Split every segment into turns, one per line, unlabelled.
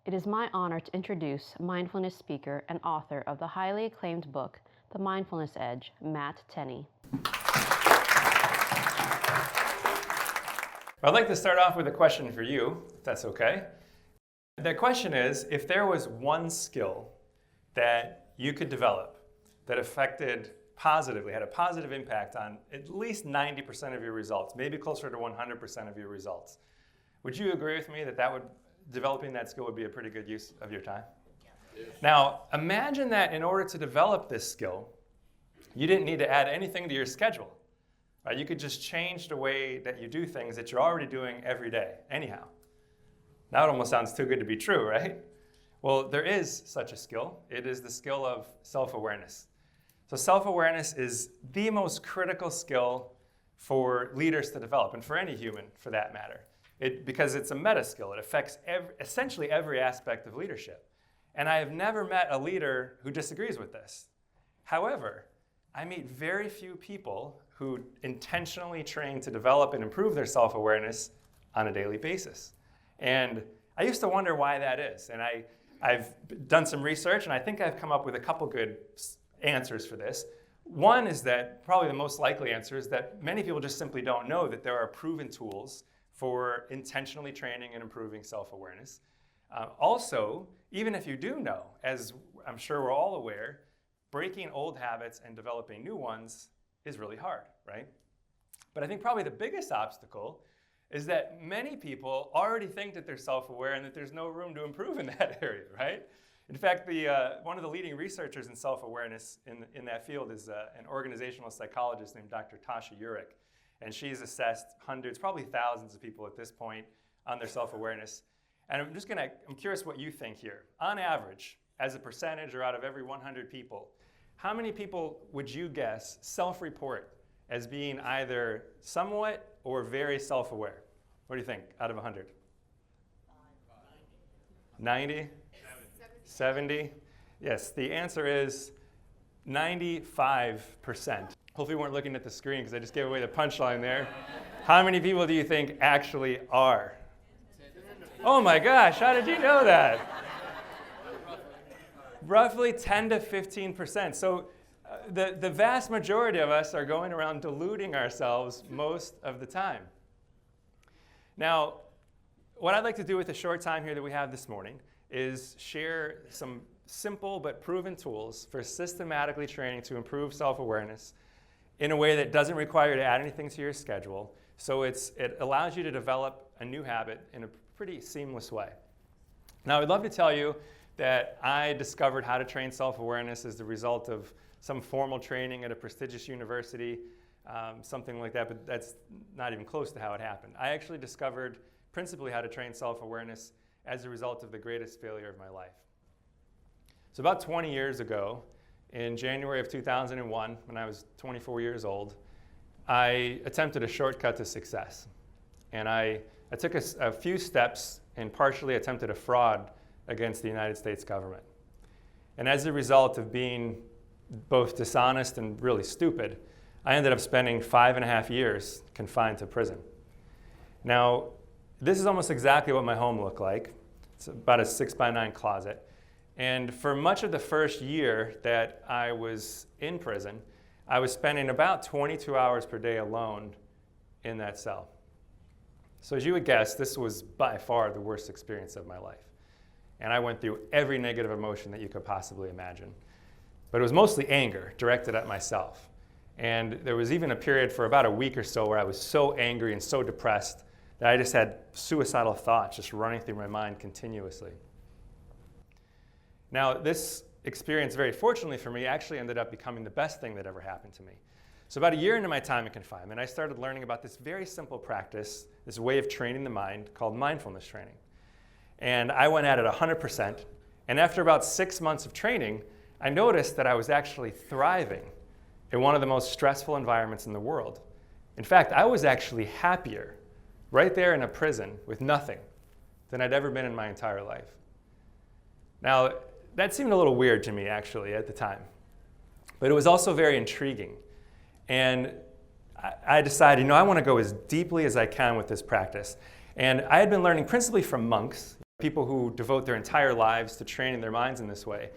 It is my honor to introduce mindfulness speaker and author of the highly acclaimed book, The Mindfulness Edge, Matt Tenney.
I'd like to start off with a question for you, if that's okay. The question is, if there was one skill that you could develop that affected positively, had a positive impact on at least 90% of your results, maybe closer to 100% of your results, would you agree with me that developing that skill would be a pretty good use of your time? Yeah. Now, imagine that in order to develop this skill, you didn't need to add anything to your schedule. Right? You could just change the way that you do things that you're already doing every day, anyhow. Now it almost sounds too good to be true, right? Well, there is such a skill. It is the skill of self-awareness. So self-awareness is the most critical skill for leaders to develop, and for any human, for that matter. Because it's a meta skill. It affects essentially every aspect of leadership. And I have never met a leader who disagrees with this. However, I meet very few people who intentionally train to develop and improve their self-awareness on a daily basis. And I used to wonder why that is. And I've done some research, and I think I've come up with a couple good answers for this. One is that, probably the most likely answer, is that many people just simply don't know that there are proven tools for intentionally training and improving self-awareness. Also, even if you do know, as I'm sure we're all aware, breaking old habits and developing new ones is really hard, right? But I think probably the biggest obstacle is that many people already think that they're self-aware and that there's no room to improve in that area, right? In fact, one of the leading researchers in self-awareness in that field is an organizational psychologist named Dr. Tasha Eurich. And she's assessed hundreds, probably thousands of people at this point on their self-awareness. And I'm curious what you think here. On average, as a percentage or out of every 100 people, how many people would you guess self-report as being either somewhat or very self-aware? What do you think out of 100? 90? 70? Yes, the answer is 95%. Hopefully you weren't looking at the screen because I just gave away the punchline there. How many people do you think actually are? Oh my gosh, how did you know that? Roughly 10 to 15%. So the vast majority of us are going around deluding ourselves most of the time. Now, what I'd like to do with the short time here that we have this morning is share some simple but proven tools for systematically training to improve self-awareness in a way that doesn't require you to add anything to your schedule. So it allows you to develop a new habit in a pretty seamless way. Now, I'd love to tell you that I discovered how to train self-awareness as the result of some formal training at a prestigious university, something like that, but that's not even close to how it happened. I actually discovered principally how to train self-awareness as a result of the greatest failure of my life. So about 20 years ago, in January of 2001, when I was 24 years old, I attempted a shortcut to success. And I took a few steps and partially attempted a fraud against the United States government. And as a result of being both dishonest and really stupid, I ended up spending 5.5 years confined to prison. Now, this is almost exactly what my home looked like. It's about a 6x9 closet. And for much of the first year that I was in prison, I was spending about 22 hours per day alone in that cell. So as you would guess, this was by far the worst experience of my life. And I went through every negative emotion that you could possibly imagine. But it was mostly anger directed at myself. And there was even a period for about a week or so where I was so angry and so depressed that I just had suicidal thoughts just running through my mind continuously. Now, this experience, very fortunately for me, actually ended up becoming the best thing that ever happened to me. So about a year into my time in confinement, I started learning about this very simple practice, this way of training the mind called mindfulness training. And I went at it 100%. And after about 6 months of training, I noticed that I was actually thriving in one of the most stressful environments in the world. In fact, I was actually happier right there in a prison with nothing than I'd ever been in my entire life. Now, that seemed a little weird to me, actually, at the time. But it was also very intriguing. And I decided, I want to go as deeply as I can with this practice. And I had been learning principally from monks, people who devote their entire lives to training their minds in this way.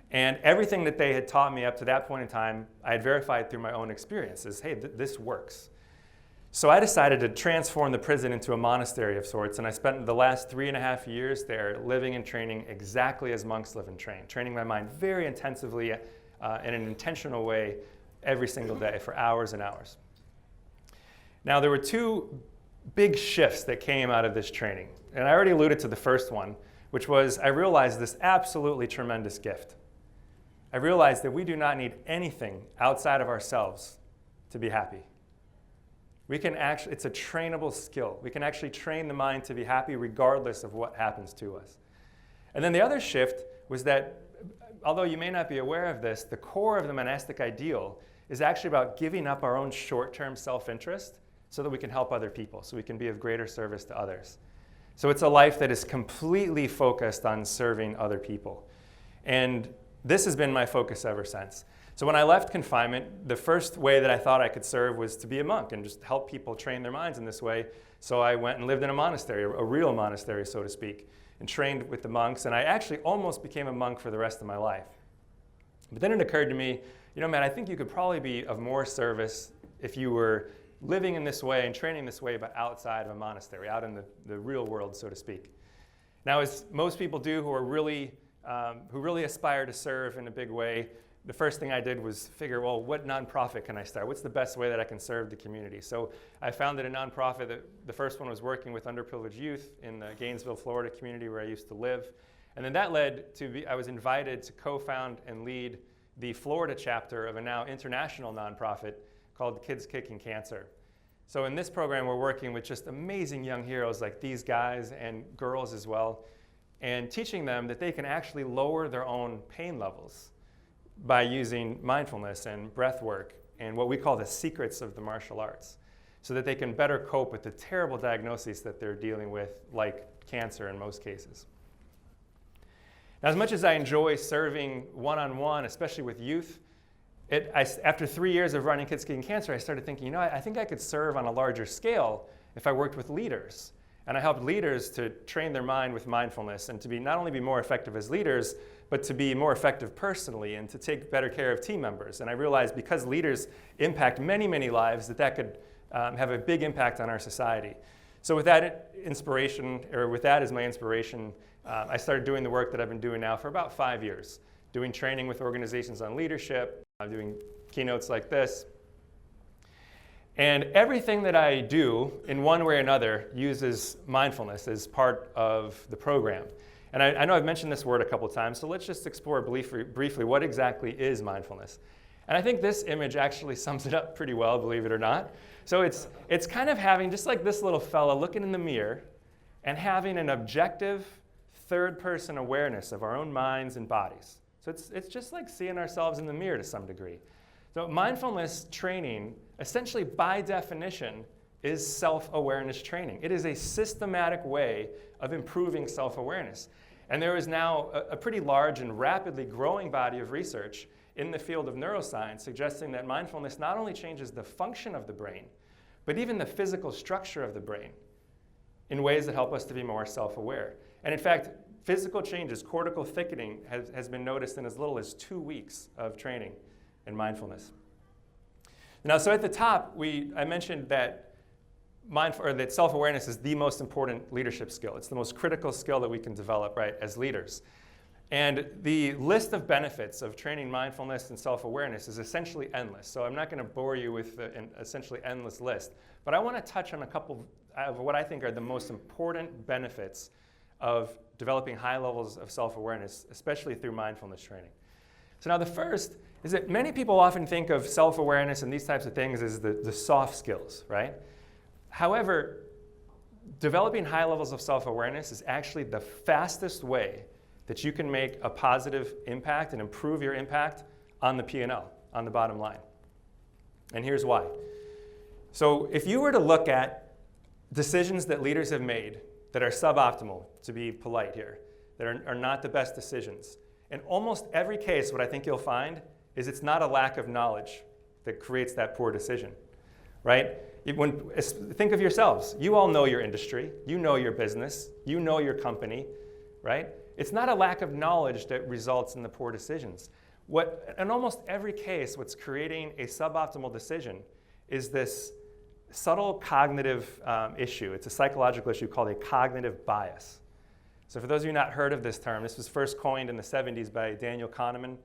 And everything that they had taught me up to that point in time, I had verified through my own experiences. Hey, this works. So I decided to transform the prison into a monastery of sorts, and I spent the last 3.5 years there living and training exactly as monks live and train, training my mind very intensively in an intentional way every single day for hours and hours. Now, there were two big shifts that came out of this training, and I already alluded to the first one, which was I realized this absolutely tremendous gift. I realized that we do not need anything outside of ourselves to be happy. We can actually, it's a trainable skill. We can actually train the mind to be happy regardless of what happens to us. And then the other shift was that, although you may not be aware of this, the core of the monastic ideal is actually about giving up our own short-term self-interest so that we can help other people, so we can be of greater service to others. So it's a life that is completely focused on serving other people. And this has been my focus ever since. So when I left confinement, the first way that I thought I could serve was to be a monk and just help people train their minds in this way. So I went and lived in a monastery, a real monastery, so to speak, and trained with the monks. And I actually almost became a monk for the rest of my life. But then it occurred to me, Matt, I think you could probably be of more service if you were living in this way and training this way, but outside of a monastery, out in the real world, so to speak. Now, as most people do who really aspire to serve in a big way, the first thing I did was figure, well, what nonprofit can I start? What's the best way that I can serve the community? So I founded a nonprofit. The first one was working with underprivileged youth in the Gainesville, Florida community where I used to live. And then that led to, I was invited to co-found and lead the Florida chapter of a now international nonprofit called Kids Kicking Cancer. So in this program, we're working with just amazing young heroes like these guys and girls as well, and teaching them that they can actually lower their own pain levels by using mindfulness and breath work and what we call the secrets of the martial arts, so that they can better cope with the terrible diagnoses that they're dealing with, like cancer in most cases. Now, as much as I enjoy serving one-on-one, especially with youth, after 3 years of running Kids Kicking Cancer, I started thinking, I think I could serve on a larger scale if I worked with leaders. And I helped leaders to train their mind with mindfulness and to not only be more effective as leaders, but to be more effective personally and to take better care of team members. And I realized because leaders impact many, many lives, that could have a big impact on our society. So with that inspiration, or with that as my inspiration, I started doing the work that I've been doing now for about 5 years, doing training with organizations on leadership, doing keynotes like this. And everything that I do, in one way or another, uses mindfulness as part of the program. And I know I've mentioned this word a couple times, so let's just explore briefly what exactly is mindfulness. And I think this image actually sums it up pretty well, believe it or not. So it's kind of having, just like this little fella looking in the mirror and having an objective third-person awareness of our own minds and bodies. So it's just like seeing ourselves in the mirror to some degree. So mindfulness training, essentially by definition, is self-awareness training. It is a systematic way of improving self-awareness. And there is now a pretty large and rapidly growing body of research in the field of neuroscience suggesting that mindfulness not only changes the function of the brain, but even the physical structure of the brain in ways that help us to be more self-aware. And in fact, physical changes, cortical thickening, has been noticed in as little as 2 weeks of training in mindfulness. Now, so at the top, I mentioned that that self-awareness is the most important leadership skill. It's the most critical skill that we can develop, right, as leaders. And the list of benefits of training mindfulness and self-awareness is essentially endless. So I'm not going to bore you with an essentially endless list. But I want to touch on a couple of what I think are the most important benefits of developing high levels of self-awareness, especially through mindfulness training. So now the first is that many people often think of self-awareness and these types of things as the soft skills, right? However, developing high levels of self-awareness is actually the fastest way that you can make a positive impact and improve your impact on the P&L, on the bottom line. And here's why. So if you were to look at decisions that leaders have made that are suboptimal, to be polite here, that are not the best decisions, in almost every case, what I think you'll find is it's not a lack of knowledge that creates that poor decision, right? Think of yourselves. You all know your industry. You know your business. You know your company. right? It's not a lack of knowledge that results in the poor decisions. In almost every case, what's creating a suboptimal decision is this subtle cognitive issue. It's a psychological issue called a cognitive bias. So for those of you not heard of this term, this was first coined in the 70s by Daniel Kahneman,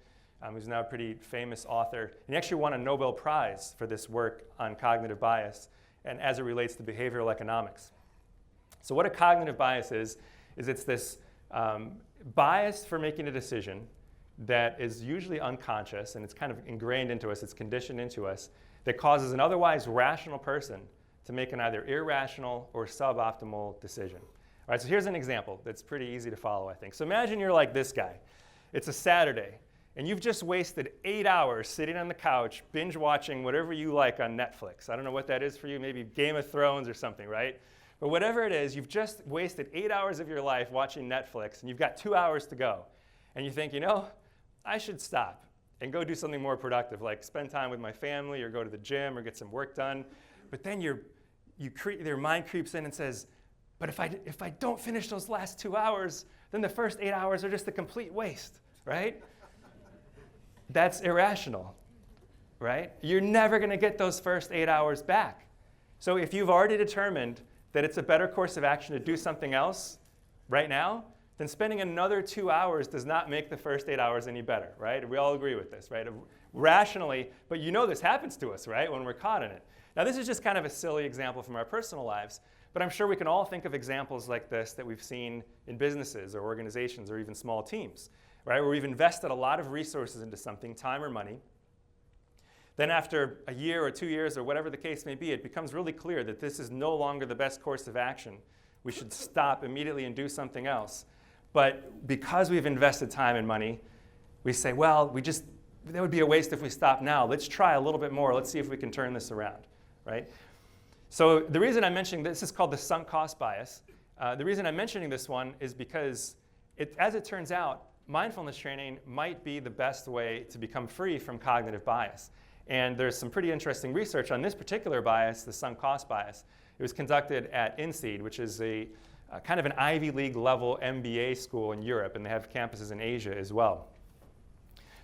who's now a pretty famous author. And he actually won a Nobel Prize for this work on cognitive bias and as it relates to behavioral economics. So what a cognitive bias is it's this bias for making a decision that is usually unconscious, and it's kind of ingrained into us, it's conditioned into us, that causes an otherwise rational person to make an either irrational or suboptimal decision. All right, so here's an example that's pretty easy to follow, I think. So imagine you're like this guy. It's a Saturday, and you've just wasted 8 hours sitting on the couch, binge watching whatever you like on Netflix. I don't know what that is for you, maybe Game of Thrones or something, right? But whatever it is, you've just wasted 8 hours of your life watching Netflix, and you've got 2 hours to go. And you think, I should stop and go do something more productive, like spend time with my family or go to the gym or get some work done. But then your mind creeps in and says, but if I don't finish those last 2 hours, then the first 8 hours are just a complete waste, right? That's irrational, right? You're never going to get those first 8 hours back. So if you've already determined that it's a better course of action to do something else right now, then spending another 2 hours does not make the first 8 hours any better, right? We all agree with this, right? Rationally, but this happens to us, right, when we're caught in it. Now, this is just kind of a silly example from our personal lives, but I'm sure we can all think of examples like this that we've seen in businesses or organizations or even small teams, right, where we've invested a lot of resources into something, time or money. Then after a year or 2 years or whatever the case may be, it becomes really clear that this is no longer the best course of action. We should stop immediately and do something else. But because we've invested time and money, we say, well, that would be a waste if we stop now. Let's try a little bit more. Let's see if we can turn this around, right? So the reason I'm mentioning this is called the sunk cost bias. The reason I'm mentioning this one is because, as it turns out, mindfulness training might be the best way to become free from cognitive bias. And there's some pretty interesting research on this particular bias, the sunk cost bias. It was conducted at INSEAD, which is a kind of an Ivy League level MBA school in Europe, and they have campuses in Asia as well.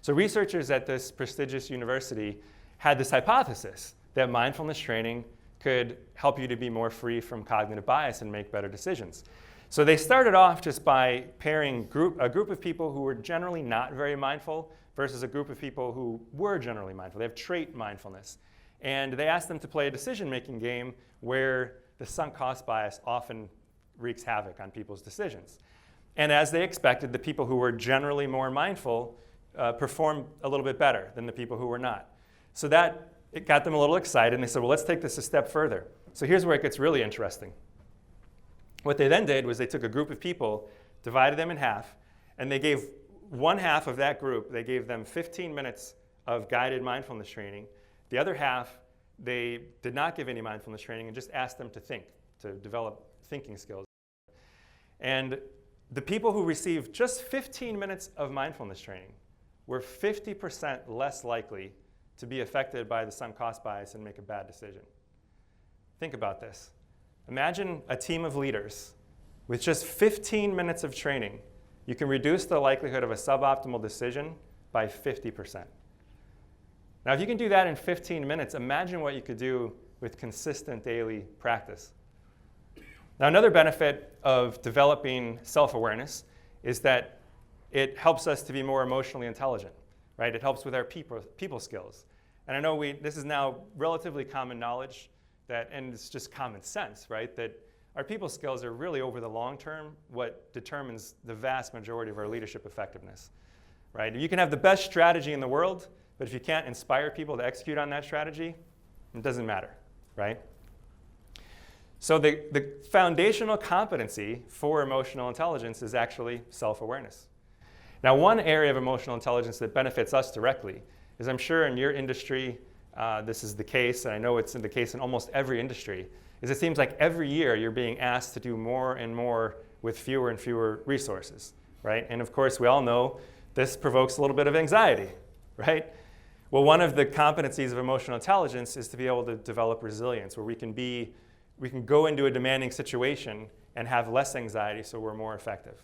So researchers at this prestigious university had this hypothesis that mindfulness training could help you to be more free from cognitive bias and make better decisions. So they started off just by pairing a group of people who were generally not very mindful versus a group of people who were generally mindful. They have trait mindfulness. And they asked them to play a decision-making game where the sunk cost bias often wreaks havoc on people's decisions. And as they expected, the people who were generally more mindful performed a little bit better than the people who were not. So it got them a little excited, and they said, well, let's take this a step further. So here's where it gets really interesting. What they then did was they took a group of people, divided them in half, and they gave one half of that group, they gave them 15 minutes of guided mindfulness training. The other half, they did not give any mindfulness training and just asked them to think, to develop thinking skills. And the people who received just 15 minutes of mindfulness training were 50% less likely to be affected by the sunk cost bias and make a bad decision. Think about this. Imagine a team of leaders with just 15 minutes of training. You can reduce the likelihood of a suboptimal decision by 50%. Now, if you can do that in 15 minutes, imagine what you could do with consistent daily practice. Now, another benefit of developing self-awareness is that it helps us to be more emotionally intelligent, right? It helps with our people skills. And I know this is now relatively common knowledge, and it's just common sense, right? That our people skills are really, over the long term, what determines the vast majority of our leadership effectiveness, right? You can have the best strategy in the world, but if you can't inspire people to execute on that strategy, it doesn't matter, right? So the foundational competency for emotional intelligence is actually self-awareness. Now, one area of emotional intelligence that benefits us directly is, I'm sure in your industry, this is the case, and I know it's the case in almost every industry, is it seems like every year you're being asked to do more and more with fewer and fewer resources, right? And of course, we all know this provokes a little bit of anxiety, right? Well, one of the competencies of emotional intelligence is to be able to develop resilience, where we can go into a demanding situation and have less anxiety so we're more effective.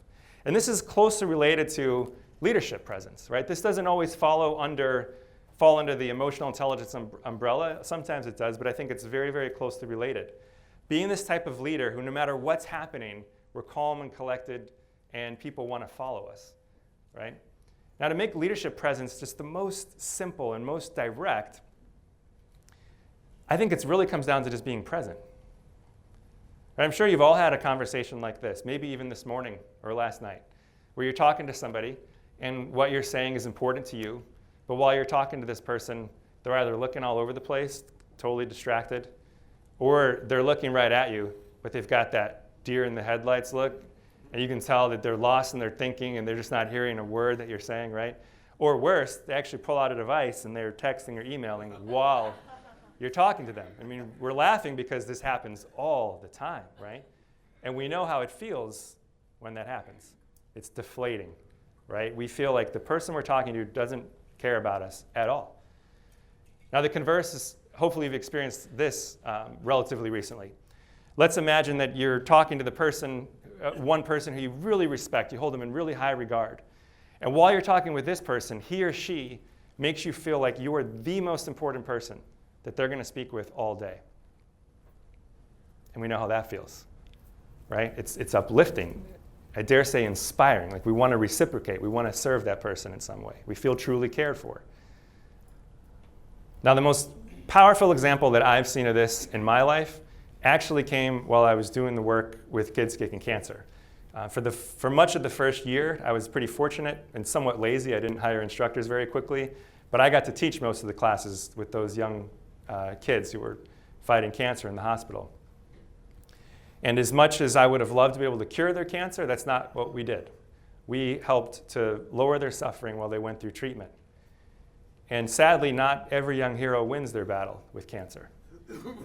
And this is closely related to leadership presence, right? This doesn't always fall under the emotional intelligence umbrella. Sometimes it does, but I think it's very, very closely related. Being this type of leader who, no matter what's happening, we're calm and collected, and people want to follow us, right? Now, to make leadership presence just the most simple and most direct, I think it really comes down to just being present. And I'm sure you've all had a conversation like this, maybe even this morning or last night, where you're talking to somebody and what you're saying is important to you, but while you're talking to this person, they're either looking all over the place, totally distracted, or they're looking right at you, but they've got that deer in the headlights look, and you can tell that they're lost in their thinking and they're just not hearing a word that you're saying, right? Or worse, they actually pull out a device and they're texting or emailing while you're talking to them. I mean, we're laughing because this happens all the time, right? And we know how it feels when that happens. It's deflating, right? We feel like the person we're talking to doesn't care about us at all. Now, the converse is, hopefully you've experienced this relatively recently. Let's imagine that you're talking to the person, one person who you really respect, you hold them in really high regard. And while you're talking with this person, he or she makes you feel like you are the most important person that they're going to speak with all day. And we know how that feels, right? It's uplifting. I dare say inspiring. Like we want to reciprocate. We want to serve that person in some way. We feel truly cared for. Now, the most powerful example that I've seen of this in my life actually came while I was doing the work with kids kicking cancer. For much of the first year, I was pretty fortunate and somewhat lazy. I didn't hire instructors very quickly, but I got to teach most of the classes with those young kids who were fighting cancer in the hospital. And as much as I would have loved to be able to cure their cancer, that's not what we did. We helped to lower their suffering while they went through treatment. And sadly, not every young hero wins their battle with cancer. And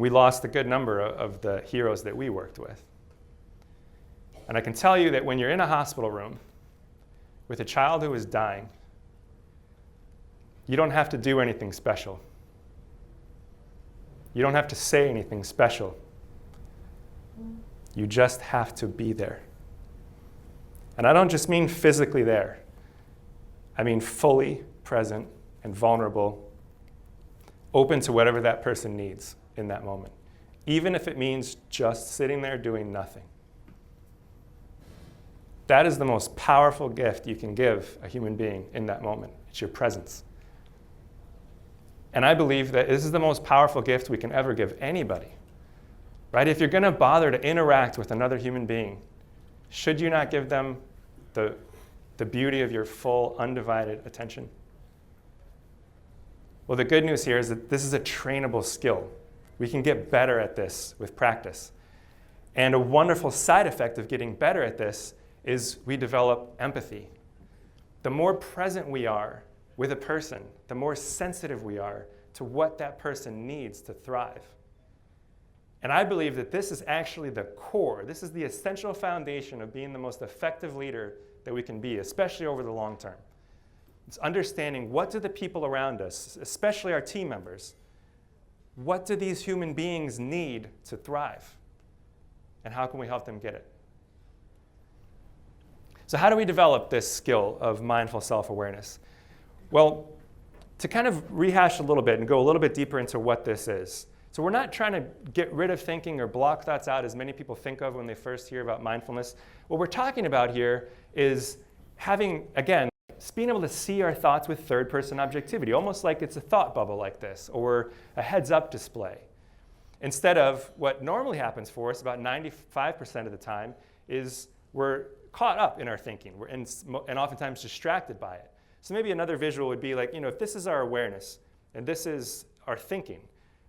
we lost a good number of the heroes that we worked with. And I can tell you that when you're in a hospital room with a child who is dying, you don't have to do anything special. You don't have to say anything special. You just have to be there. And I don't just mean physically there. I mean fully present and vulnerable, open to whatever that person needs in that moment, even if it means just sitting there doing nothing. That is the most powerful gift you can give a human being in that moment. It's your presence. And I believe that this is the most powerful gift we can ever give anybody. Right? If you're going to bother to interact with another human being, should you not give them the beauty of your full, undivided attention? Well, the good news here is that this is a trainable skill. We can get better at this with practice. And a wonderful side effect of getting better at this is we develop empathy. The more present we are with a person, the more sensitive we are to what that person needs to thrive. And I believe that this is actually the core. This is the essential foundation of being the most effective leader that we can be, especially over the long term. It's understanding what do the people around us, especially our team members, what do these human beings need to thrive? And how can we help them get it? So how do we develop this skill of mindful self-awareness? Well, to kind of rehash a little bit and go a little bit deeper into what this is. So we're not trying to get rid of thinking or block thoughts out as many people think of when they first hear about mindfulness. What we're talking about here is having, again, being able to see our thoughts with third-person objectivity, almost like it's a thought bubble like this, or a heads-up display. Instead of what normally happens for us about 95% of the time is we're caught up in our thinking and oftentimes distracted by it. So maybe another visual would be like, if this is our awareness and this is our thinking,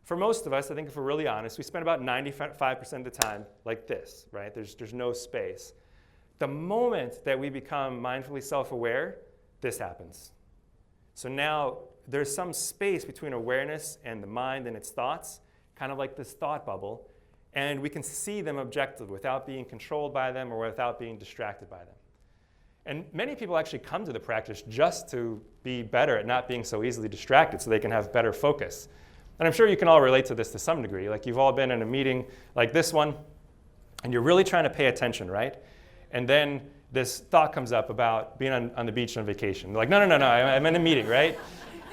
for most of us, I think if we're really honest, we spend about 95% of the time like this, right? There's no space. The moment that we become mindfully self-aware, this happens. So now there's some space between awareness and the mind and its thoughts, kind of like this thought bubble, and we can see them objectively without being controlled by them or without being distracted by them. And many people actually come to the practice just to be better at not being so easily distracted so they can have better focus. And I'm sure you can all relate to this to some degree. Like you've all been in a meeting like this one, and you're really trying to pay attention, right? And then this thought comes up about being on the beach on vacation. They're like, no, I'm in a meeting, right?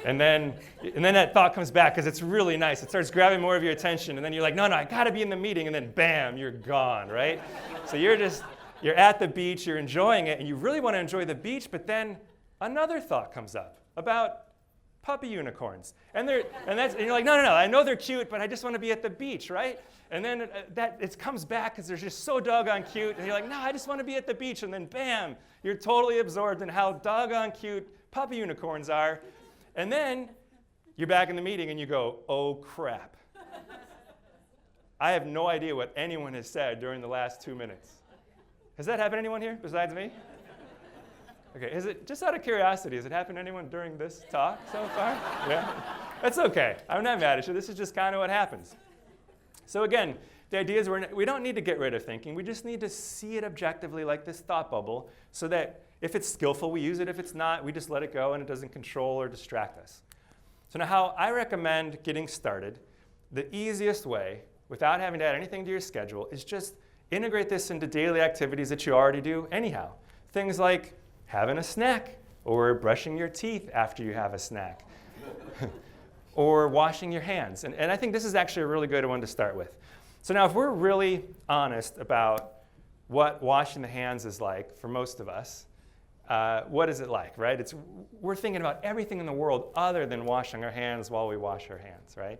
And then that thought comes back because it's really nice. It starts grabbing more of your attention. And then you're like, no, I got to be in the meeting. And then bam, you're gone, right? So you're at the beach, you're enjoying it, and you really want to enjoy the beach, but then another thought comes up about puppy unicorns. And you're like, no, I know they're cute, but I just want to be at the beach, right? And then it comes back because they're just so doggone cute. And you're like, no, I just want to be at the beach. And then bam, you're totally absorbed in how doggone cute puppy unicorns are. And then you're back in the meeting and you go, oh crap. I have no idea what anyone has said during the last 2 minutes. Has that happened to anyone here besides me? Okay, just out of curiosity, has it happened to anyone during this talk so far? Yeah? That's okay. I'm not mad at you. This is just kind of what happens. So again, the idea is we don't need to get rid of thinking. We just need to see it objectively like this thought bubble so that if it's skillful, we use it. If it's not, we just let it go and it doesn't control or distract us. So now how I recommend getting started, the easiest way, without having to add anything to your schedule, is just integrate this into daily activities that you already do anyhow. Things like having a snack or brushing your teeth after you have a snack or washing your hands. And I think this is actually a really good one to start with. So now if we're really honest about what washing the hands is like for most of us, what is it like, right? We're thinking about everything in the world other than washing our hands while we wash our hands, right?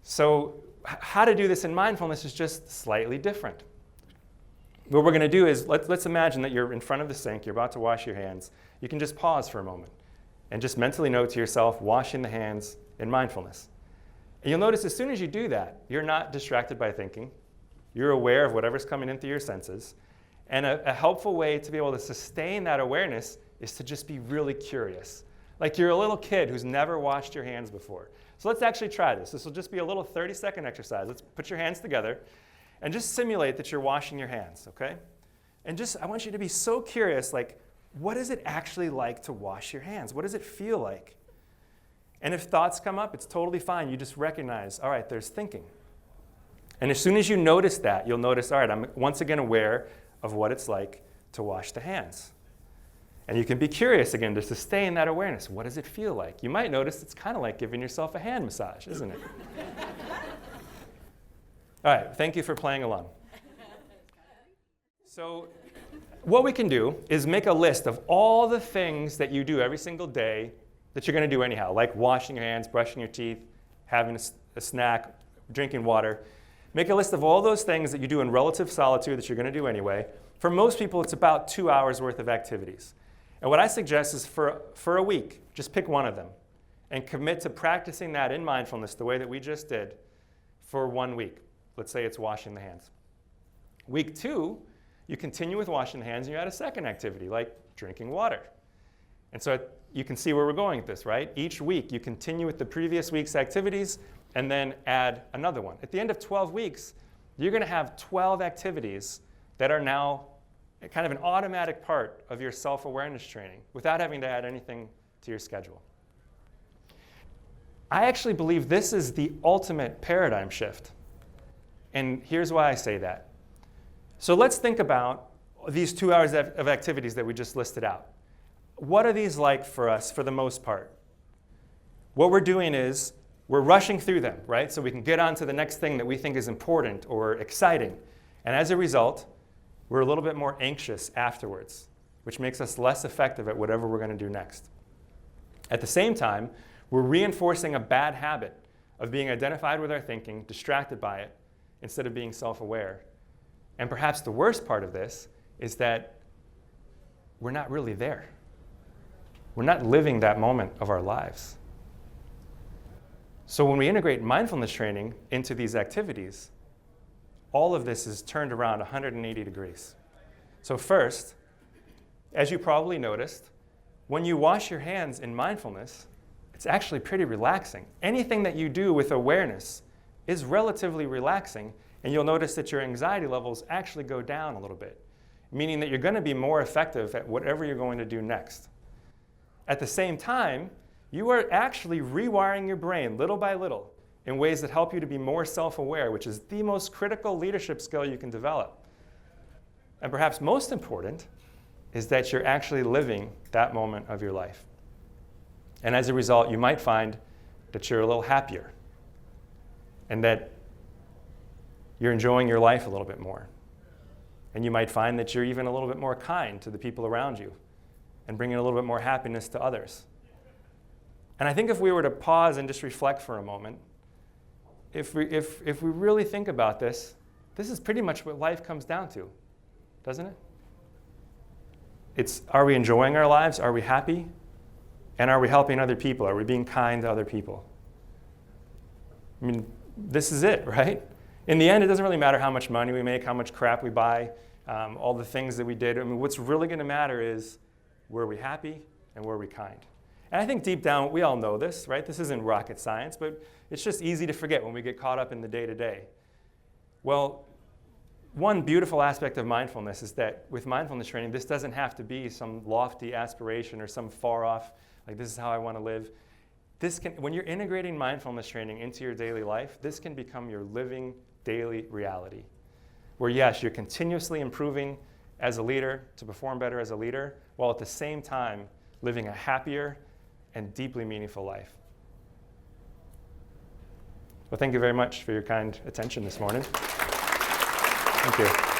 So how to do this in mindfulness is just slightly different. What we're going to do is, let's imagine that you're in front of the sink, you're about to wash your hands. You can just pause for a moment and just mentally note to yourself, washing the hands in mindfulness. And you'll notice as soon as you do that, you're not distracted by thinking. You're aware of whatever's coming into your senses. And a helpful way to be able to sustain that awareness is to just be really curious. Like you're a little kid who's never washed your hands before. So let's actually try this. This will just be a little 30-second exercise. Let's put your hands together and just simulate that you're washing your hands, okay? And I want you to be so curious, like, what is it actually like to wash your hands? What does it feel like? And if thoughts come up, it's totally fine. You just recognize, all right, there's thinking. And as soon as you notice that, you'll notice, all right, I'm once again aware of what it's like to wash the hands. And you can be curious again to sustain that awareness. What does it feel like? You might notice it's kind of like giving yourself a hand massage, isn't it? All right, thank you for playing along. So what we can do is make a list of all the things that you do every single day that you're going to do anyhow, like washing your hands, brushing your teeth, having a snack, drinking water. Make a list of all those things that you do in relative solitude that you're going to do anyway. For most people, it's about 2 hours worth of activities. And what I suggest is for a week, just pick one of them and commit to practicing that in mindfulness the way that we just did for 1 week. Let's say it's washing the hands. Week 2, you continue with washing the hands and you add a second activity like drinking water. And so you can see where we're going with this, right? Each week, you continue with the previous week's activities and then add another one. At the end of 12 weeks, you're going to have 12 activities that are now kind of an automatic part of your self-awareness training without having to add anything to your schedule. I actually believe this is the ultimate paradigm shift. And here's why I say that. So let's think about these 2 hours of activities that we just listed out. What are these like for us for the most part? What we're doing is we're rushing through them, right? So we can get on to the next thing that we think is important or exciting. And as a result, we're a little bit more anxious afterwards, which makes us less effective at whatever we're going to do next. At the same time, we're reinforcing a bad habit of being identified with our thinking, distracted by it, instead of being self-aware. And perhaps the worst part of this is that we're not really there. We're not living that moment of our lives. So when we integrate mindfulness training into these activities, all of this is turned around 180 degrees. So first, as you probably noticed, when you wash your hands in mindfulness, it's actually pretty relaxing. Anything that you do with awareness is relatively relaxing, and you'll notice that your anxiety levels actually go down a little bit, meaning that you're going to be more effective at whatever you're going to do next. At the same time, you are actually rewiring your brain little by little in ways that help you to be more self-aware, which is the most critical leadership skill you can develop. and perhaps most important, is that you're actually living that moment of your life. And as a result, you might find that you're a little happier and that you're enjoying your life a little bit more. And you might find that you're even a little bit more kind to the people around you and bringing a little bit more happiness to others. And I think if we were to pause and just reflect for a moment, if we really think about this, this is pretty much what life comes down to, doesn't it? It's, are we enjoying our lives? Are we happy? And are we helping other people? Are we being kind to other people? I mean, this is it, right? In the end, it doesn't really matter how much money we make, how much crap we buy, all the things that we did. I mean, what's really going to matter is, were we happy and were we kind? And I think deep down, we all know this, right? This isn't rocket science, but it's just easy to forget when we get caught up in the day-to-day. Well, one beautiful aspect of mindfulness is that with mindfulness training, this doesn't have to be some lofty aspiration or some far off, like this is how I want to live. This can, when you're integrating mindfulness training into your daily life, this can become your living daily reality. Where yes, you're continuously improving as a leader to perform better as a leader, while at the same time living a happier and deeply meaningful life. Well, thank you very much for your kind attention this morning. Thank you.